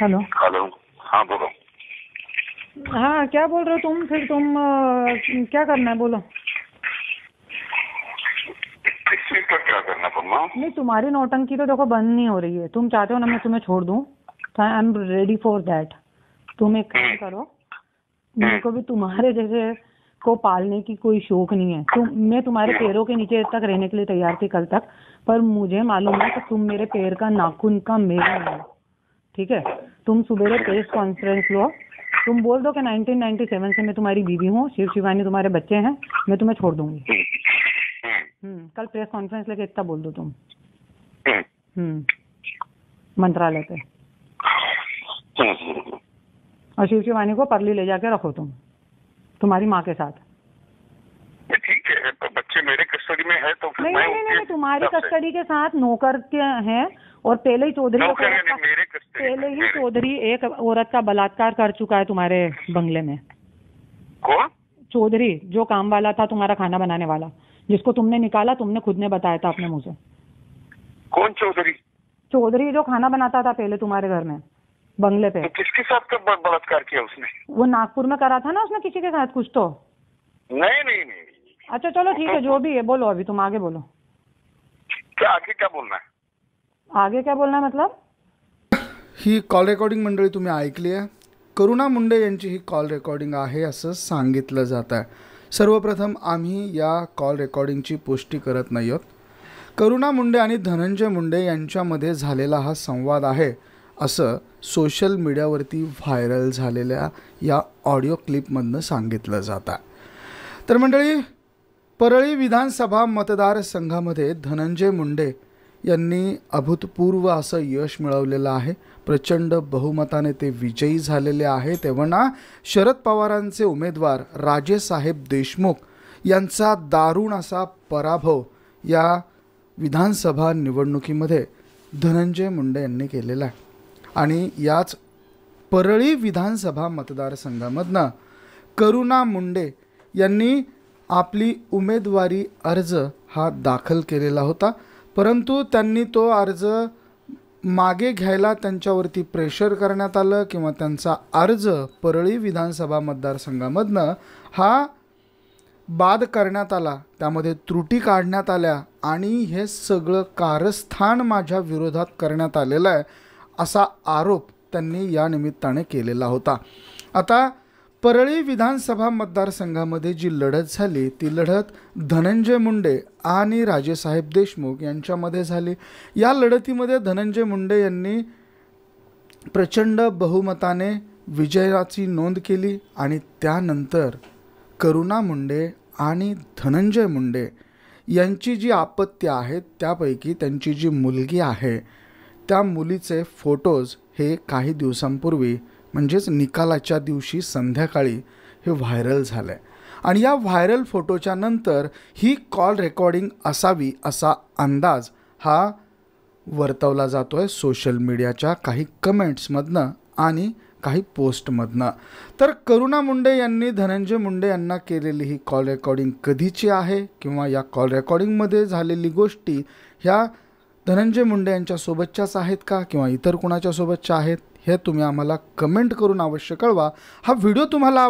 Hello. Hello. हाँ बोलो। हाँ क्या बोल रहे हो तुम? फिर तुम क्या करना है बोलो। इस चीज का क्या करना पड़ना? नहीं, तुम्हारी नौटंकी तो देखो बंद नहीं हो रही है। तुम चाहते हो ना मैं तुम्हें छोड़ दूं, I am ready for that. तुम एक काम करो, मेरे को भी तुम्हारे जैसे को पालने की कोई शौक नहीं है। मैं तुम्हारे पैरों के नीचे तक रहने के लिए तैयार थी कल तक, पर मुझे मालूम है कि तुम मेरे पैर का नाखून का मेल नहीं हो। ठीक है, तुम सुबह प्रेस कॉन्फ्रेंस लो, तुम बोल दो कि 1997 से मैं तुम्हारी बीवी हूँ, शिव शिवानी तुम्हारे बच्चे हैं, मैं तुम्हें छोड़ दूंगी। कल प्रेस कॉन्फ्रेंस लेके इतना बोल दो तुम मंत्रालय पे। और शिव शिवानी को परली ले जाके रखो तुम तुम्हारी माँ के साथ। ठीक है, तो बच्चे मेरे कस्टडी में है तो फिर नहीं नहीं नहीं, तुम्हारी कस्टडी के साथ नौकर के हैं। और पहले ही चौधरी एक औरत का बलात्कार कर चुका है तुम्हारे बंगले में। कौन? चौधरी, जो काम वाला था तुम्हारा खाना बनाने वाला, जिसको तुमने निकाला, तुमने खुद ने बताया था अपने मुंह से। कौन चौधरी? चौधरी जो खाना बनाता था पहले तुम्हारे घर में बंगले पे। तो किसके साथ बलात्कार किया उसने? वो नागपुर में करा था ना उसने किसी के साथ कुछ तो। नहीं। अच्छा चलो ठीक है, जो भी है बोलो, अभी तुम आगे बोलो। क्या आगे क्या बोलना है? आगे क्या बोलना है मतलब? ही कॉल रेकॉर्डिंग मंडळी तुम्ही ऐकली आहे. करुणा मुंडे यांची ही कॉल रेकॉर्डिंग आहे असं सांगितलं जात आहे. सर्वप्रथम आम्ही या कॉल रेकॉर्डिंगची पुष्टी करत नाही आहोत. करुणा मुंडे आणि धनंजय मुंडे यांच्यामध्ये झालेला हा संवाद आहे असं सोशल मीडियावरती व्हायरल झालेल्या या ऑडिओ क्लिपमधनं सांगितलं जात आहे. तर मंडळी, परळी विधानसभा मतदारसंघामध्ये धनंजय मुंडे यांनी अभूतपूर्व असं यश मिळवलेलं आहे. प्रचंड बहुमताने ते विजयी झालेले आहे. तेव्हा शरद पवारांचे उमेदवार राजेसाहेब देशमुख यांचा दारुण असा पराभव या विधानसभा निवडणुकीमध्ये धनंजय मुंडे यांनी केलेला आहे. आणि याच परळी विधानसभा मतदारसंघामधनं करुणा मुंडे यांनी आपली उमेदवारी अर्ज हा दाखल केलेला होता, परंतु त्यांनी तो अर्ज मागे घ्यायला त्यांच्यावरती प्रेशर करण्यात आलं किंवा त्यांचा अर्ज परळी विधानसभा मतदारसंघामधनं हा बाद करण्यात आला, त्यामध्ये त्रुटी काढण्यात आल्या आणि हे सगळं कारस्थान माझ्या विरोधात करण्यात आलेलं आहे असा आरोप त्यांनी या निमित्ताने केलेला होता. आता परळी विधानसभा मतदारसंघामध्ये जी लढत झाली ती लढत धनंजय मुंडे आणि राजेसाहेब देशमुख यांच्यामध्ये झाली. या लढतीमध्ये धनंजय मुंडे यांनी प्रचंड बहुमताने विजयाची नोंद केली आणि त्यानंतर करुणा मुंडे आणि धनंजय मुंडे यांची जी आपत्ती आहेत त्यापैकी त्यांची जी मुलगी आहे त्या मुलीचे फोटोज हे काही दिवसांपूर्वी म्हणजेच निकालाच्या दिवशी संध्याकाळी हे व्हायरल झाले. आणि या व्हायरल फोटोच्या नंतर ही कॉल रेकॉर्डिंग असावी असा अंदाज हा वर्तवला जातो आहे सोशल मीडियाच्या काही कमेंट्समधनं आणि काही पोस्टमधनं. तर करुणा मुंडे यांनी धनंजय मुंडे यांना केलेली ही कॉल रेकॉर्डिंग कधीची आहे किंवा या कॉल रेकॉर्डिंगमध्ये झालेली गोष्टी ह्या धनंजय मुंडे यांच्यासोबतच्याच आहेत का किंवा इतर कुणाच्या सोबतच्या आहेत हे तुम्ही आम्हाला कमेंट करून अवश्य कळवा. हा व्हिडिओ तुम्हाला